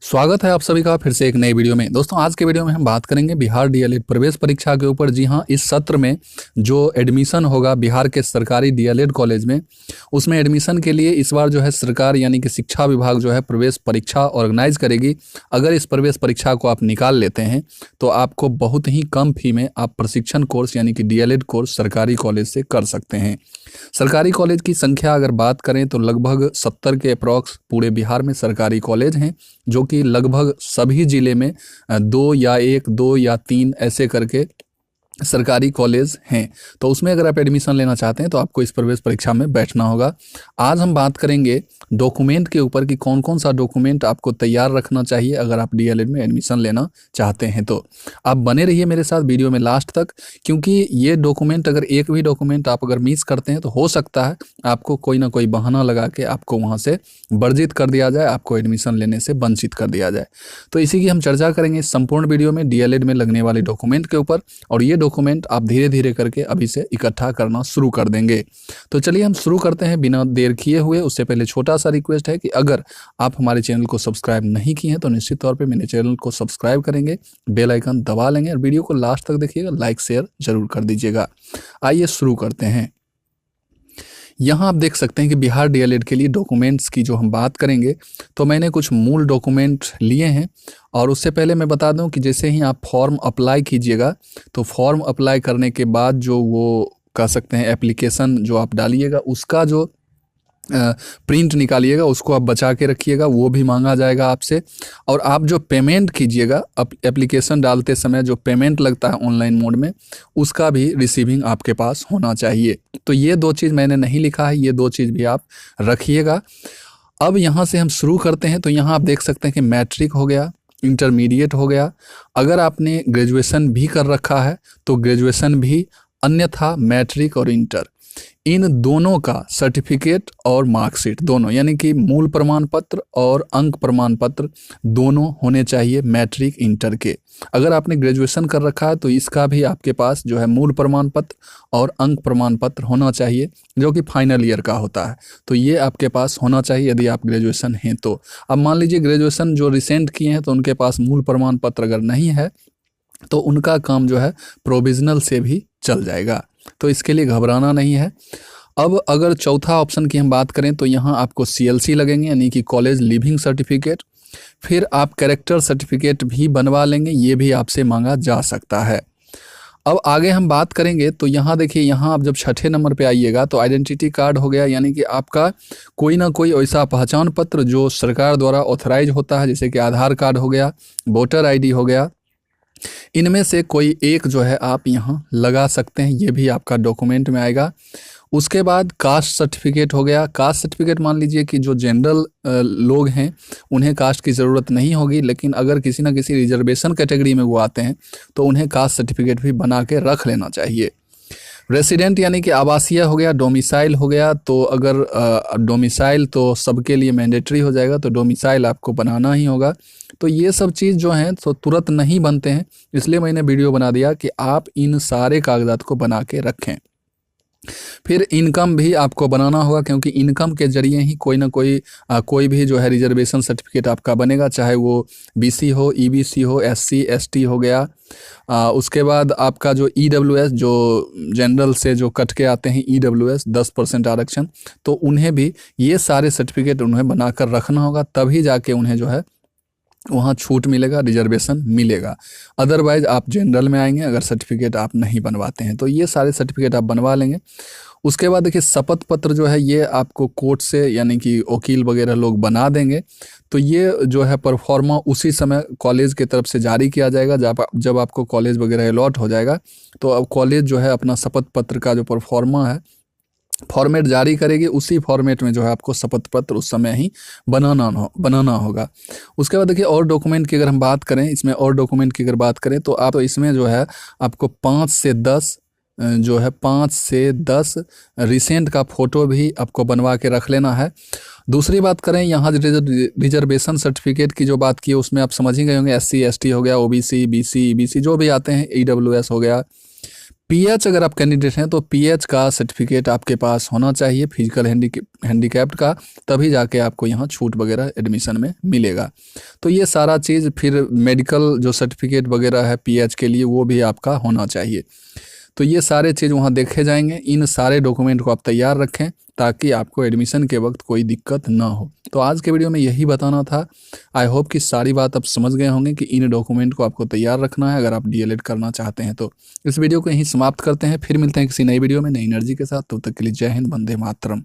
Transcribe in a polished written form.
स्वागत है आप सभी का फिर से एक नई वीडियो में। दोस्तों आज के वीडियो में हम बात करेंगे बिहार डीएलएड प्रवेश परीक्षा के ऊपर। जी हां, इस सत्र में जो एडमिशन होगा बिहार के सरकारी डीएलएड कॉलेज में, उसमें एडमिशन के लिए इस बार जो है सरकार यानी कि शिक्षा विभाग जो है प्रवेश परीक्षा ऑर्गेनाइज करेगी। अगर इस प्रवेश परीक्षा को आप निकाल लेते हैं तो आपको बहुत ही कम फी में आप प्रशिक्षण कोर्स यानी कि डीएलएड कोर्स सरकारी कॉलेज से कर सकते हैं। सरकारी कॉलेज की संख्या अगर बात करें तो लगभग 70 के अप्रॉक्स पूरे बिहार में सरकारी कॉलेज हैं, जो कि लगभग सभी जिले में दो या तीन ऐसे करके सरकारी कॉलेज हैं। तो उसमें अगर आप एडमिशन लेना चाहते हैं तो आपको इस प्रवेश परीक्षा में बैठना होगा। आज हम बात करेंगे डॉक्यूमेंट के ऊपर कि कौन कौन सा डॉक्यूमेंट आपको तैयार रखना चाहिए अगर आप डीएलएड में एडमिशन लेना चाहते हैं। तो आप बने रहिए मेरे साथ वीडियो में लास्ट तक, क्योंकि ये डॉक्यूमेंट अगर एक भी डॉक्यूमेंट आप अगर मिस करते हैं तो हो सकता है आपको कोई ना कोई बहाना लगा के आपको वहाँ से वर्जित कर दिया जाए, आपको एडमिशन लेने से वंचित कर दिया जाए। तो इसी की हम चर्चा करेंगे इस संपूर्ण वीडियो में डीएलएड में लगने वाले डॉक्यूमेंट के ऊपर, और ये डॉक्यूमेंट आप धीरे धीरे करके अभी से इकट्ठा करना शुरू कर देंगे। तो चलिए हम शुरू करते हैं बिना देर किए हुए। उससे पहले छोटा सा रिक्वेस्ट है कि अगर आप हमारे चैनल को सब्सक्राइब नहीं किए हैं तो निश्चित तौर पे मेरे चैनल को सब्सक्राइब करेंगे, बेल आइकन दबा लेंगे और वीडियो को लास्ट तक देखिएगा, लाइक शेयर जरूर कर दीजिएगा। आइए शुरू करते हैं। यहाँ आप देख सकते हैं कि बिहार डीएलएड के लिए डॉक्यूमेंट्स की जो हम बात करेंगे तो मैंने कुछ मूल डॉक्यूमेंट लिए हैं। और उससे पहले मैं बता दूं कि जैसे ही आप फॉर्म अप्लाई कीजिएगा तो फॉर्म अप्लाई करने के बाद जो वो कह सकते हैं एप्लीकेशन जो आप डालिएगा उसका जो प्रिंट निकालिएगा, उसको आप बचा के रखिएगा, वो भी मांगा जाएगा आपसे। और आप जो पेमेंट कीजिएगा एप्लीकेशन डालते समय जो पेमेंट लगता है ऑनलाइन मोड में, उसका भी रिसीविंग आपके पास होना चाहिए। तो ये दो चीज़ मैंने नहीं लिखा है, ये दो चीज़ भी आप रखिएगा। अब यहाँ से हम शुरू करते हैं। तो यहाँ आप देख सकते हैं कि मैट्रिक हो गया, इंटरमीडिएट हो गया, अगर आपने ग्रेजुएशन भी कर रखा है तो ग्रेजुएशन भी, अन्यथा मैट्रिक और इंटर, इन दोनों का सर्टिफिकेट और मार्कशीट दोनों यानी कि मूल प्रमाण पत्र और अंक प्रमाण पत्र दोनों होने चाहिए मैट्रिक इंटर के। अगर आपने ग्रेजुएशन कर रखा है तो इसका भी आपके पास जो है मूल प्रमाण पत्र और अंक प्रमाण पत्र होना चाहिए, जो कि फाइनल ईयर का होता है। तो ये आपके पास होना चाहिए यदि आप ग्रेजुएशन हैं तो। अब मान लीजिए ग्रेजुएशन जो रिसेंट किए हैं तो उनके पास मूल प्रमाण पत्र अगर नहीं है तो उनका काम जो है प्रोविजनल से भी चल जाएगा, तो इसके लिए घबराना नहीं है। अब अगर चौथा ऑप्शन की हम बात करें तो यहाँ आपको सीएलसी लगेंगे यानी कि कॉलेज लिविंग सर्टिफिकेट, फिर आप कैरेक्टर सर्टिफिकेट भी बनवा लेंगे, ये भी आपसे मांगा जा सकता है। अब आगे हम बात करेंगे तो यहाँ देखिए, यहाँ आप जब छठे नंबर पे आइएगा तो आइडेंटिटी कार्ड हो गया, यानी कि आपका कोई ना कोई ऐसा पहचान पत्र जो सरकार द्वारा ऑथराइज होता है, जैसे कि आधार कार्ड हो गया, वोटर आईडी हो गया, इनमें से कोई एक जो है आप यहाँ लगा सकते हैं, ये भी आपका डॉक्यूमेंट में आएगा। उसके बाद कास्ट सर्टिफिकेट हो गया। कास्ट सर्टिफिकेट मान लीजिए कि जो जनरल लोग हैं उन्हें कास्ट की ज़रूरत नहीं होगी, लेकिन अगर किसी न किसी रिजर्वेशन कैटेगरी में वो आते हैं तो उन्हें कास्ट सर्टिफिकेट भी बना के रख लेना चाहिए। रेसिडेंट यानी कि आवासीय हो गया, डोमिसाइल हो गया, तो अगर डोमिसाइल तो सबके लिए मैंडेटरी हो जाएगा, तो डोमिसाइल आपको बनाना ही होगा। तो ये सब चीज़ जो हैं तो तुरंत नहीं बनते हैं, इसलिए मैंने वीडियो बना दिया कि आप इन सारे कागजात को बना के रखें। फिर इनकम भी आपको बनाना होगा, क्योंकि इनकम के जरिए ही कोई ना कोई भी जो है रिजर्वेशन सर्टिफिकेट आपका बनेगा, चाहे वो बीसी हो, ईबीसी हो, एससी एसटी हो गया। उसके बाद आपका जो ईडब्ल्यूएस, जो जनरल से जो कट के आते हैं ईडब्ल्यूएस 10% आरक्षण, तो उन्हें भी ये सारे सर्टिफिकेट उन्हें बनाकर रखना होगा, तभी जाके उन्हें जो है वहाँ छूट मिलेगा, रिजर्वेशन मिलेगा। अदरवाइज आप जनरल में आएंगे अगर सर्टिफिकेट आप नहीं बनवाते हैं। तो ये सारे सर्टिफिकेट आप बनवा लेंगे। उसके बाद देखिए शपथ पत्र जो है ये आपको कोर्ट से यानी कि वकील वगैरह लोग बना देंगे, तो ये जो है परफॉर्मा उसी समय कॉलेज की तरफ से जारी किया जाएगा। जब आपको कॉलेज वगैरह अलॉट हो जाएगा तो अब कॉलेज जो है अपना शपथ पत्र का जो परफॉर्मा है फॉर्मेट जारी करेगी, उसी फॉर्मेट में जो है आपको शपथ पत्र उस समय ही बनाना होगा। उसके बाद देखिए और डॉक्यूमेंट की अगर हम बात करें, इसमें और डॉक्यूमेंट की अगर बात करें तो आप इसमें जो है आपको 5 से 10 रिसेंट का फ़ोटो भी आपको बनवा के रख लेना है। दूसरी बात करें यहाँ रिजर्वेशन सर्टिफिकेट की जो बात की है उसमें आप समझ ही गए होंगे, एससी एसटी हो गया, ओबीसी बीसी ईबीसी जो भी आते हैं, ईडब्ल्यूएस हो गया, पीएच अगर आप कैंडिडेट हैं तो पीएच का सर्टिफिकेट आपके पास होना चाहिए, फिजिकल हैंडीकैप्ड का, तभी जाके आपको यहाँ छूट वगैरह एडमिशन में मिलेगा। तो ये सारा चीज़, फिर मेडिकल जो सर्टिफिकेट वगैरह है पीएच के लिए वो भी आपका होना चाहिए। तो ये सारे चीज़ वहाँ देखे जाएंगे। इन सारे डॉक्यूमेंट को आप तैयार रखें ताकि आपको एडमिशन के वक्त कोई दिक्कत ना हो। तो आज के वीडियो में यही बताना था। आई होप कि सारी बात आप समझ गए होंगे कि इन डॉक्यूमेंट को आपको तैयार रखना है अगर आप डीएलएड करना चाहते हैं। तो इस वीडियो को यहीं समाप्त करते हैं, फिर मिलते हैं किसी नई वीडियो में नई एनर्जी के साथ। तब तक के लिए जय हिंद, वंदे मातरम।